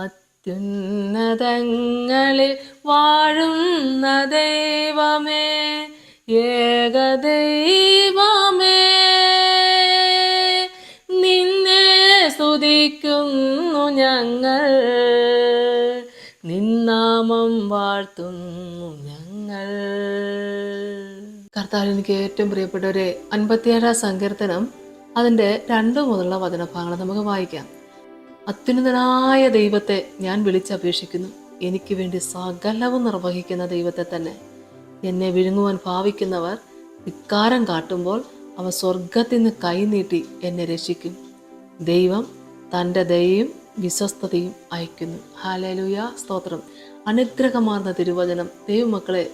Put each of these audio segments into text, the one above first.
അത്യുന്നതങ്ങളിൽ വാഴുന്ന ദൈവമേ, ഏകദൈവമേ, നിന്നെ സ്തുതിക്കുന്നു ഞങ്ങൾ, നിന്നാമം വാഴ്ത്തുന്നു ഞങ്ങൾ. കർത്താവിൽ എനിക്ക് ഏറ്റവും പ്രിയപ്പെട്ടവരെ, 57 സങ്കീർത്തനം അതിൻ്റെ 2 മുതലുള്ള വചനഭാഗങ്ങൾ നമുക്ക് വായിക്കാം. അത്യുന്നതനായ ദൈവത്തെ ഞാൻ വിളിച്ചപേക്ഷിക്കുന്നു, എനിക്ക് വേണ്ടി സകലവും നിർവഹിക്കുന്ന ദൈവത്തെ തന്നെ. എന്നെ വിഴുങ്ങുവാൻ ഭാവിക്കുന്നവർ ധിക്കാരം കാട്ടുമ്പോൾ അവൻ സ്വർഗത്തിൽ നിന്ന് കൈനീട്ടി എന്നെ രക്ഷിക്കും. ദൈവം തൻ്റെ ദയയും വിശ്വസ്തതയും അയക്കുന്നു. ഹല്ലേലൂയ, സ്തോത്രം. അനുഗ്രഹമാർന്ന തിരുവചനം. ദൈവമക്കളെ,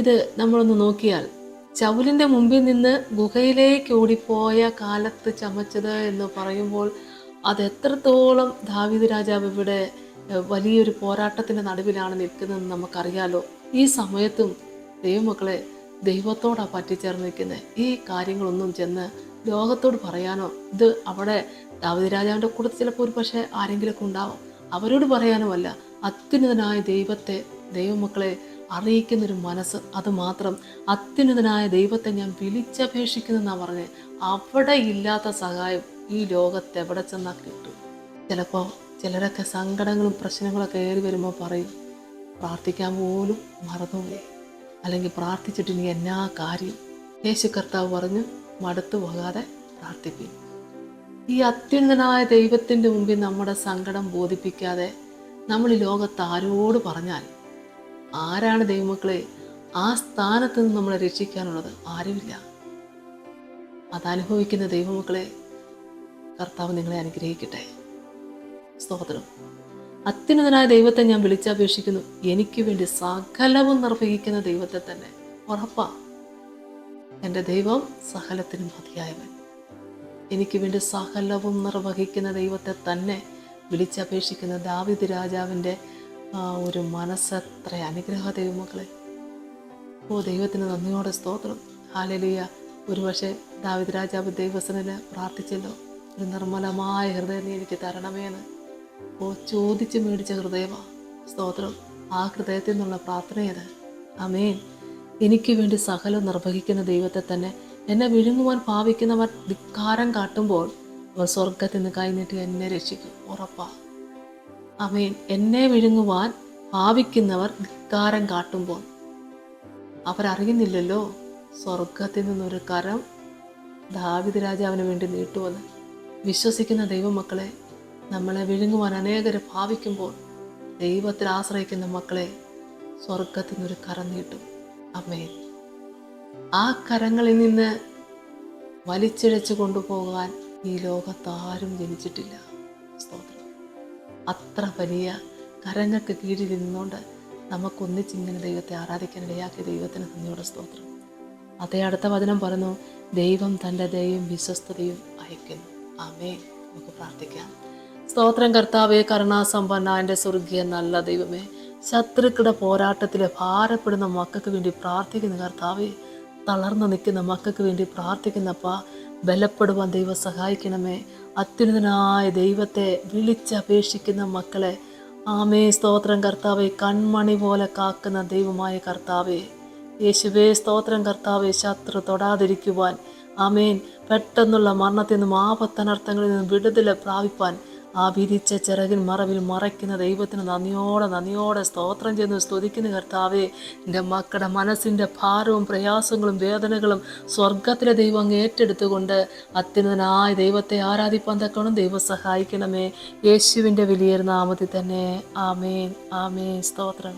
ഇത് നമ്മളൊന്ന് നോക്കിയാൽ, ശൗലിൻ്റെ മുമ്പിൽ നിന്ന് ഗുഹയിലേക്ക് ഓടിപ്പോയ കാലത്ത് ചമച്ചത് എന്ന് പറയുമ്പോൾ അത് എത്രത്തോളം ദാവീദ് രാജാവ് ഇവിടെ വലിയൊരു പോരാട്ടത്തിൻ്റെ നടുവിലാണ് നിൽക്കുന്നതെന്ന് നമുക്കറിയാലോ. ഈ സമയത്തും ദൈവമക്കളെ ദൈവത്തോടാണ് പറ്റിച്ചേർന്ന് നിൽക്കുന്നത്. ഈ കാര്യങ്ങളൊന്നും ചെന്ന് ലോകത്തോട് പറയാനോ, ഇത് അവിടെ ദാവീദ് രാജാവിൻ്റെ കൂട്ടത്തിൽ ചിലപ്പോൾ ഒരു പക്ഷേ ആരെങ്കിലുമൊക്കെ ഉണ്ടാവും, അവരോട് പറയാനുമല്ല, അത്യുന്നതനായ ദൈവത്തെ ദൈവമക്കളെ അറിയിക്കുന്നൊരു മനസ്സ്. അത് മാത്രം, അത്യുന്നതനായ ദൈവത്തെ ഞാൻ വിളിച്ചപേക്ഷിക്കുന്നെന്നാണ് പറഞ്ഞത്. അവിടെ ഇല്ലാത്ത സഹായം ഈ ലോകത്ത് എവിടെ ചെന്നാൽ കിട്ടും. ചിലപ്പോൾ ചിലരൊക്കെ സങ്കടങ്ങളും പ്രശ്നങ്ങളൊക്കെ ഏറി വരുമ്പോൾ പറയും, പ്രാർത്ഥിക്കാൻ പോലും മറന്നുപോയി, അല്ലെങ്കിൽ പ്രാർത്ഥിച്ചിട്ട് ഇനി എന്നാ കാര്യം. യേശു കർത്താവ് പറഞ്ഞു, മടുത്തു പോകാതെ പ്രാർത്ഥിപ്പിൻ. ഈ അത്യുന്നതനായ ദൈവത്തിൻ്റെ മുമ്പിൽ നമ്മുടെ സങ്കടം ബോധിപ്പിക്കാതെ നമ്മൾ ഈ ലോകത്ത് ആരോട് പറഞ്ഞാൽ, ആരാണ് ദൈവമക്കളെ ആ സ്ഥാനത്ത് നിന്ന് നമ്മളെ രക്ഷിക്കാനുള്ളത്? ആരുമില്ല. അതനുഭവിക്കുന്ന ദൈവമക്കളെ കർത്താവ് നിങ്ങളെ അനുഗ്രഹിക്കട്ടെ. സ്തോത്രം. അത്യുന്നതനായ ദൈവത്തെ ഞാൻ വിളിച്ചപേക്ഷിക്കുന്നു, എനിക്ക് വേണ്ടി സകലവും നിർവഹിക്കുന്ന ദൈവത്തെ തന്നെ. ഉറപ്പാ, എൻ്റെ ദൈവം സകലത്തിനും മതിയായവൻ. എനിക്ക് വേണ്ടി സകലവും നിർവഹിക്കുന്ന ദൈവത്തെ തന്നെ വിളിച്ചപേക്ഷിക്കുന്ന ദാവീദ് രാജാവിൻ്റെ ഒരു മനസ്സത്ര അനുഗ്രഹ ദൈവമക്കളെ. ദൈവത്തിന് നന്ദിയോടെ സ്തോത്രം. ഹല്ലേലൂയ. ഒരുപക്ഷെ ദാവീദ് രാജാവ് ദൈവസനിൽ പ്രാർത്ഥിച്ചല്ലോ, ഒരു നിർമ്മലമായ ഹൃദയം നീ എനിക്ക് തരണമേന്ന്. ചോദിച്ച് മേടിച്ച ഹൃദയമാണ്. സ്തോത്രം. ആ ഹൃദയത്തിൽ നിന്നുള്ള പ്രാർത്ഥനയത്. ആമേൻ. എനിക്ക് വേണ്ടി സകലം നിർവഹിക്കുന്ന ദൈവത്തെ തന്നെ. എന്നെ വിഴുങ്ങുവാൻ ഭാവിക്കുന്നവർ ധിക്കാരം കാട്ടുമ്പോൾ അവർ സ്വർഗത്തിൽ നിന്ന് കൈനീട്ടി എന്നെ രക്ഷിക്കും. ഉറപ്പാ. ആമേൻ. എന്നെ വിഴുങ്ങുവാൻ ഭാവിക്കുന്നവർ ധിക്കാരം കാട്ടുമ്പോൾ അവരറിയുന്നില്ലല്ലോ സ്വർഗത്തിൽ നിന്നൊരു കരം ദാവീദ് രാജാവിന് വേണ്ടി നീട്ടുവന്ന്. വിശ്വസിക്കുന്ന ദൈവമക്കളെ, നമ്മളെ വിഴുങ്ങുവാൻ അനേകരെ ഭാവിക്കുമ്പോൾ ദൈവത്തിൽ ആശ്രയിക്കുന്ന മക്കളെ സ്വർഗത്തിൽ നിന്നൊരു കരം നീട്ടും. ആമേൻ. ആ കരങ്ങളിൽ നിന്ന് വലിച്ചിഴച്ച് കൊണ്ടുപോകാൻ ഈ ലോകത്താരും ജനിച്ചിട്ടില്ല. സ്തോത്രം. അത്ര വലിയ കരങ്ങൾക്ക് കീഴിൽ നിന്നുകൊണ്ട് നമുക്കൊന്നിച്ചിങ്ങനെ ദൈവത്തെ ആരാധിക്കാൻ ഇടയാക്കിയ ദൈവത്തിന് നന്ദിയോടെ സ്തോത്രം. അതേ അടുത്ത വചനം പറഞ്ഞു, ദൈവം തൻ്റെ ദയയും വിശ്വസ്തതയും അയക്കുന്നു. ആമേൻ. നമുക്ക് പ്രാർത്ഥിക്കാം. സ്തോത്രം. കർത്താവേ, കരുണാസമ്പന്ന എൻ്റെ സ്വർഗീയ നല്ല ദൈവമേ, ശത്രുക്കളുടെ പോരാട്ടത്തിൽ ഭാരപ്പെടുന്ന മക്കൾക്ക് വേണ്ടി പ്രാർത്ഥിക്കുന്ന കർത്താവേ, തളർന്നു നിൽക്കുന്ന മക്കൾക്ക് വേണ്ടി പ്രാർത്ഥിക്കുന്നപ്പാ, ബലപ്പെടുവാൻ ദൈവം സഹായിക്കണമേ. അത്യുന്നതനായ ദൈവത്തെ വിളിച്ചപേക്ഷിക്കുന്ന മക്കളെ ആമേ സ്തോത്രം കർത്താവേ, കൺമണി പോലെ കാക്കുന്ന ദൈവമായ കർത്താവേ, യേശുവേ സ്തോത്രം കർത്താവേ, ശത്രു തൊടാതിരിക്കുവാൻ ആമേൻ, പെട്ടെന്നുള്ള മരണത്തിൽ നിന്നും ആപത്തനർത്ഥങ്ങളിൽ നിന്നും വിടുതൽ പ്രാപിപ്പാൻ ആ വിരിച്ച ചിറകിൻ മറവിൽ മറയ്ക്കുന്ന ദൈവത്തിന് നന്ദിയോടെ സ്തോത്രം ചെയ്യുന്നു, സ്തുതിക്കുന്ന കർത്താവേ. എൻ്റെ മക്കളുടെ മനസ്സിൻ്റെ ഭാരവും പ്രയാസങ്ങളും വേദനകളും സ്വർഗത്തിലെ ദൈവം അങ്ങ് ഏറ്റെടുത്തുകൊണ്ട് അത്യുന്നതനായ ദൈവത്തെ ആരാധിപ്പാൻ തക്കണം ദൈവം സഹായിക്കണമേ. യേശുവിൻ്റെ വലിയ നാമത്തിൽ തന്നെ. ആമേൻ. ആമേൻ. സ്തോത്രം.